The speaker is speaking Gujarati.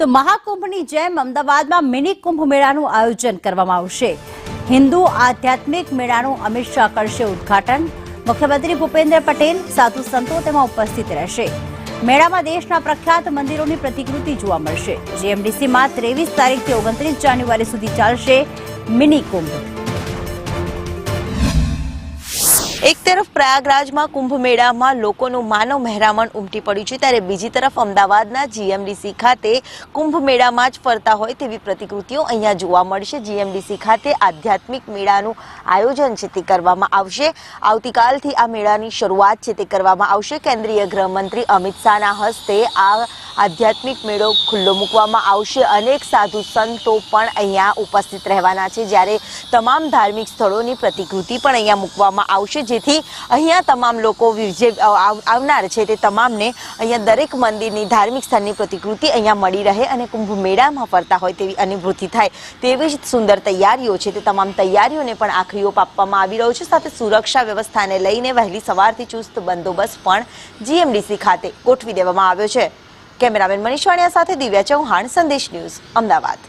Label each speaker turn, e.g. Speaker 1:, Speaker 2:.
Speaker 1: તો મહાકુંભની જેમ અમદાવાદમાં મિની કુંભ મેળાનું આયોજન કરવામાં આવશે। હિન્દુ આધ્યાત્મિક મેળાનું અમિત શાહ કરશે ઉદ્ઘાટન। મુખ્યમંત્રી ભૂપેન્દ્ર પટેલ સાધુ સંતો તેમાં ઉપસ્થિત રહેશે। મેળામાં દેશના પ્રખ્યાત મંદિરોની પ્રતિકૃતિ જોવા મળશે। જીએમડીસીમાં 23 તારીખથી 29 જાન્યુઆરી સુધી ચાલશે મિની કુંભ।
Speaker 2: एक तरफ प्रयागराजમાં કુંભ મેળામાં લોકોનું માનવ મહેરામણ ઉમટી પડ્યું છે, ત્યારે બીજી તરફ અમદાવાદના જીએમડીસી ખાતે કુંભ મેળામાં જ ફરતા હોય તેવી પ્રતિકૃતિઓ અહીંયા જોવા મળશે। જીએમડીસી ખાતે આધ્યાત્મિક મેળાનું આયોજન છે તે કરવામાં આવશે। આવતીકાલથી આ મેળાની શરૂઆત છે તે કરવામાં આવશે। કેન્દ્રીય ગૃહમંત્રી અમિત શાહના હસ્તે આ આધ્યાત્મિક મેળો ખુલ્લો મૂકવામાં આવશે। અનેક સાધુ સંતો પણ અહીંયા ઉપસ્થિત રહેવાના છે, જ્યારે તમામ ધાર્મિક સ્થળોની પ્રતિકૃતિ પણ અહીંયા મૂકવામાં આવશે, જેથી અહીંયા તમામ લોકો જે આવનાર છે તે તમામને અહીંયા દરેક મંદિરની ધાર્મિક સ્થળની પ્રતિકૃતિ અહીંયા મળી રહે અને કુંભ મેળામાં ફરતા હોય તેવી અનુભૂતિ થાય તેવી જ સુંદર તૈયારીઓ છે તે તમામ તૈયારીઓને પણ આખરી ઓપ આપવામાં આવી રહ્યો છે। સાથે સુરક્ષા વ્યવસ્થાને લઈને વહેલી સવારથી ચુસ્ત બંદોબસ્ત પણ જીએમડીસી ખાતે ગોઠવી દેવામાં આવ્યો છે। કેમેરામેન મનીષ વાણિયા સાથે દિવ્યા ચૌહાણ, સંદેશ ન્યૂઝ, અમદાવાદ।